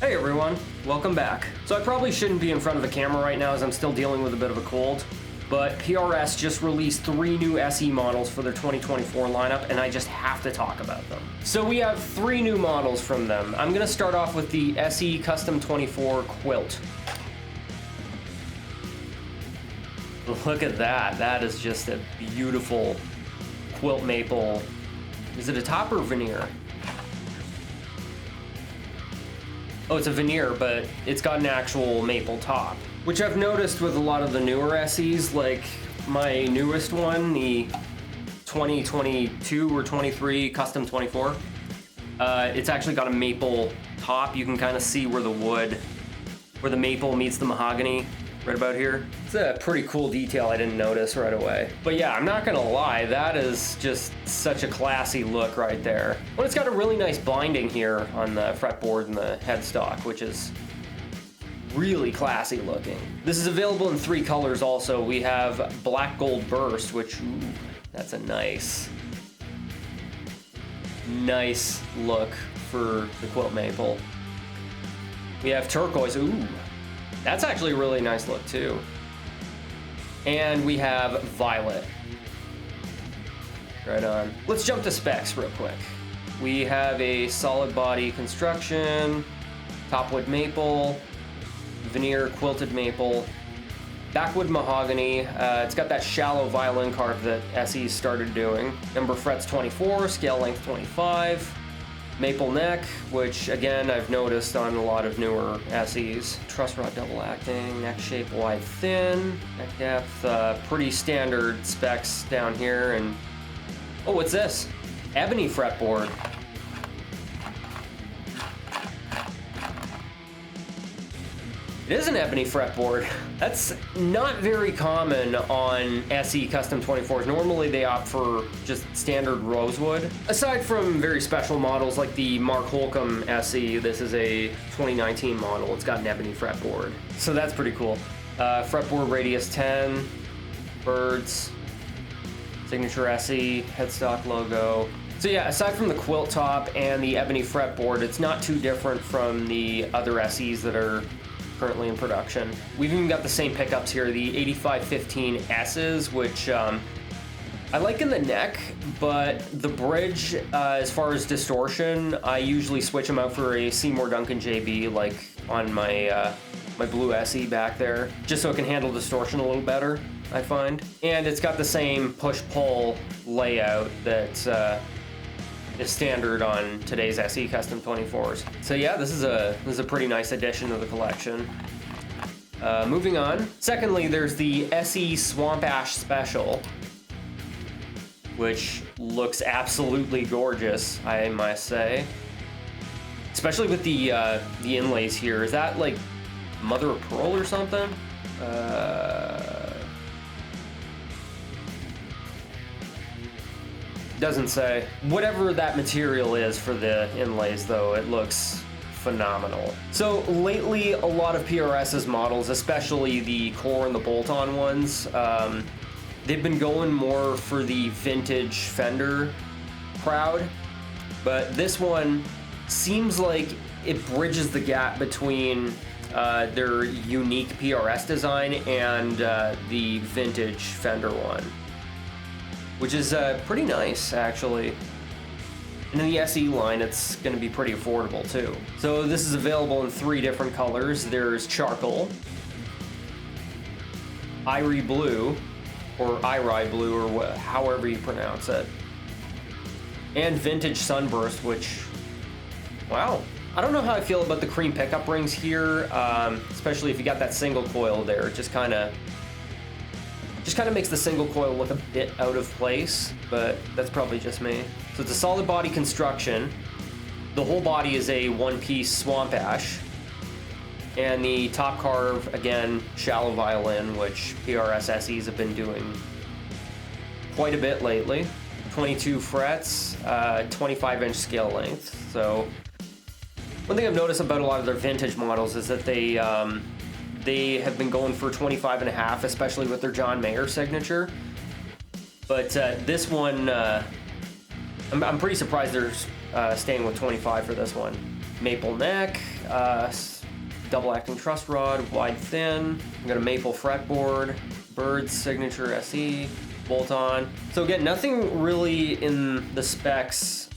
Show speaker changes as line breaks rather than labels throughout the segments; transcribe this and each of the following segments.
Hey everyone, welcome back. So I probably shouldn't be in front of the camera right now as I'm still dealing with a bit of a cold, but PRS just released 3 new SE models for their 2024 lineup and I just have to talk about them. So we have 3 new models from them. I'm gonna start off with the SE Custom 24 Quilt. Look at that, that is just a beautiful quilt maple. Is it a top or veneer? Oh, it's a veneer, but it's got an actual maple top, which I've noticed with a lot of the newer SEs, like my newest one, the 2022 or 23 Custom 24. It's actually got a maple top. You can kind of see where the maple meets the mahogany right about here. It's a pretty cool detail I didn't notice right away. But yeah, I'm not gonna lie, that is just such a classy look right there. Well, it's got a really nice binding here on the fretboard and the headstock, which is really classy looking. This is available in 3 colors also. We have black gold burst, which, ooh, that's a nice look for the quilt maple. We have turquoise, ooh. That's actually a really nice look too. And we have violet. Right on. Let's jump to specs real quick. We have a solid body construction, topwood maple, veneer quilted maple, backwood mahogany. It's got that shallow violin carve that SE started doing. Number of frets 24, scale length 25. Maple neck, which again I've noticed on a lot of newer SEs. Truss rod double acting, neck shape wide thin, neck depth, pretty standard specs down here. And oh, what's this? Ebony fretboard. It is an ebony fretboard. That's not very common on SE Custom 24s. Normally they opt for just standard rosewood. Aside from very special models like the Mark Holcomb SE, this is a 2019 model. It's got an ebony fretboard. So that's pretty cool. Fretboard radius 10, birds, signature SE, headstock logo. So yeah, aside from the quilt top and the ebony fretboard, it's not too different from the other SEs that are currently in production. We've even got the same pickups here, the 8515S's, which I like in the neck, but the bridge, as far as distortion, I usually switch them out for a Seymour Duncan JB, like on my my blue SE back there, just so it can handle distortion a little better, I find. And it's got the same push-pull layout that is standard on today's SE Custom 24s. So yeah, this is a pretty nice addition to the collection. Moving on. Secondly, there's the SE Swamp Ash Special, which looks absolutely gorgeous, I must say. Especially with the inlays here. Is that like mother of pearl or something? Doesn't say. Whatever that material is for the inlays though, it looks phenomenal. So lately, a lot of PRS's models, especially the core and the bolt-on ones, they've been going more for the vintage Fender crowd, but this one seems like it bridges the gap between their unique PRS design and the vintage Fender one, which is pretty nice, actually. And in the SE line, it's going to be pretty affordable, too. So this is available in 3 different colors. There's charcoal, ivory blue, or ivory blue, or however you pronounce it, and vintage sunburst, which, wow. I don't know how I feel about the cream pickup rings here, especially if you got that single coil there. It just kind of makes the single coil look a bit out of place, but that's probably just me. So it's a solid body construction. The whole body is a one-piece swamp ash. And the top carve, again, shallow violin, which PRS SEs have been doing quite a bit lately. 22 frets, 25-inch scale length. So one thing I've noticed about a lot of their vintage models is that they have been going for 25.5, especially with their John Mayer signature. But this one, I'm pretty surprised they're staying with 25 for this one. maple neck, double acting truss rod, wide thin. We got a maple fretboard, Bird's Signature SE, bolt on. So again, nothing really in the specs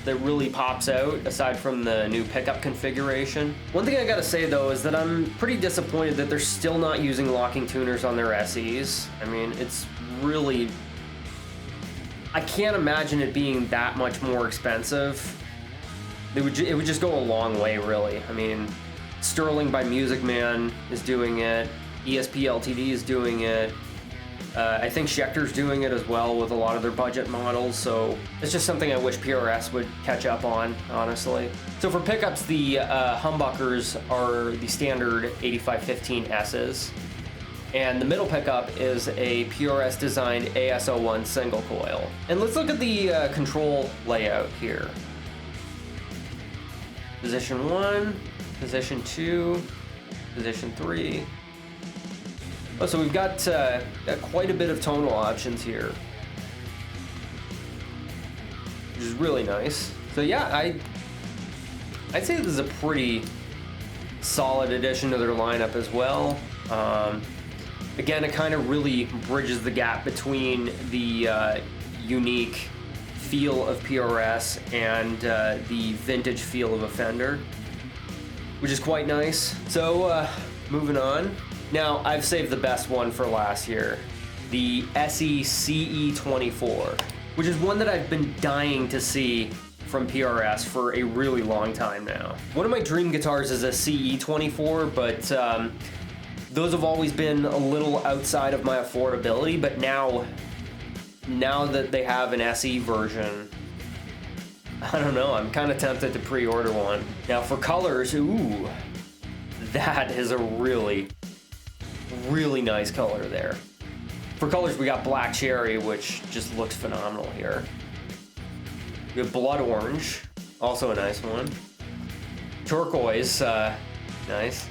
that really pops out aside from the new pickup configuration. One thing I gotta say though is that I'm pretty disappointed that they're still not using locking tuners on their SEs. I mean, it's really, I can't imagine it being that much more expensive. It would just go a long way, really. I mean, Sterling by Music Man is doing it. ESP Ltd is doing it. I think Schecter's doing it as well with a lot of their budget models, so it's just something I wish PRS would catch up on, honestly. So for pickups, the humbuckers are the standard 8515S's, and the middle pickup is a PRS designed AS01 single coil. And let's look at the control layout here. Position 1, position 2, position 3. Oh, so we've got quite a bit of tonal options here, which is really nice. So yeah, I'd say this is a pretty solid addition to their lineup as well. Again, it kind of really bridges the gap between the unique feel of PRS and the vintage feel of a Fender, which is quite nice. So moving on. Now, I've saved the best one for last year, the SE CE24, which is one that I've been dying to see from PRS for a really long time now. One of my dream guitars is a CE24, but those have always been a little outside of my affordability, but now that they have an SE version, I don't know, I'm kind of tempted to pre-order one. Now for colors, ooh, that is a really nice color there. For colors, we got black cherry, which just looks phenomenal here. We have blood orange, also a nice one. Turquoise, nice.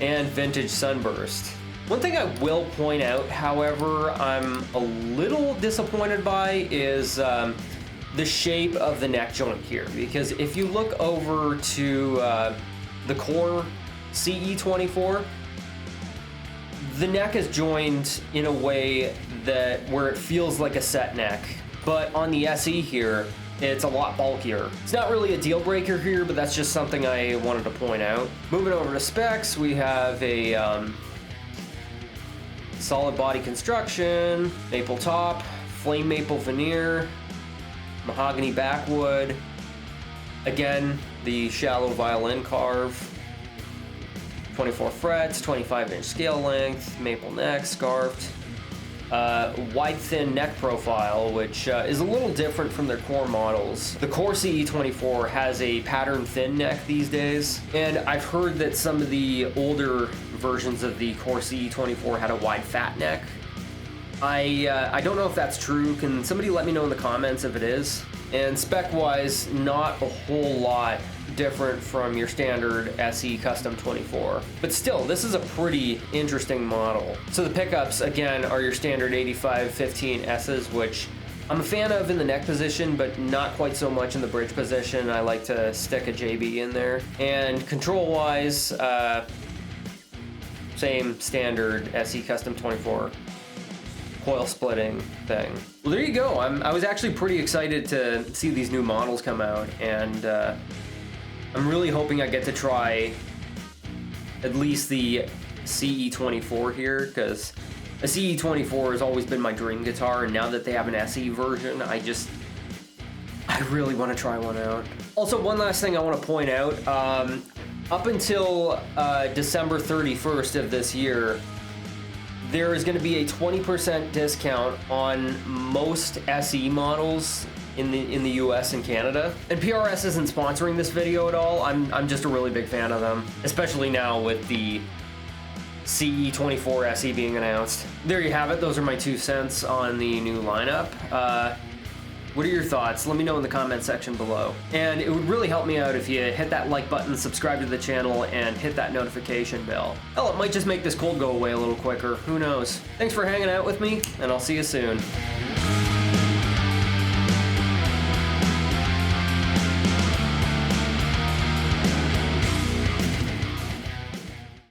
And vintage sunburst. One thing I will point out, however, I'm a little disappointed by is the shape of the neck joint here, because if you look over to the core CE24, the neck is joined in a way where it feels like a set neck, but on the SE here, it's a lot bulkier. It's not really a deal breaker here, but that's just something I wanted to point out. Moving over to specs, we have a solid body construction, maple top, flame maple veneer, mahogany backwood, again, the shallow violin carve, 24 frets, 25-inch scale length, maple neck, scarfed, wide thin neck profile, which is a little different from their core models. The core CE24 has a pattern thin neck these days, and I've heard that some of the older versions of the core CE24 had a wide fat neck. I don't know if that's true. Can somebody let me know in the comments if it is? And spec-wise, not a whole lot different from your standard SE Custom 24. But still, this is a pretty interesting model. So the pickups, again, are your standard 8515S's, which I'm a fan of in the neck position, but not quite so much in the bridge position. I like to stick a JB in there. And control-wise, same standard SE Custom 24 coil splitting thing. Well, there you go. I was actually pretty excited to see these new models come out, and I'm really hoping I get to try at least the CE24 here, because a CE24 has always been my dream guitar, and now that they have an SE version, I really want to try one out. Also, one last thing I want to point out, up until December 31st of this year, there is going to be a 20% discount on most SE models in the US and Canada. And PRS isn't sponsoring this video at all. I'm just a really big fan of them, especially now with the CE24 SE being announced. There you have it. Those are my 2 cents on the new lineup. What are your thoughts? Let me know in the comment section below. And it would really help me out if you hit that like button, subscribe to the channel, and hit that notification bell. Hell, it might just make this cold go away a little quicker. Who knows? Thanks for hanging out with me, and I'll see you soon.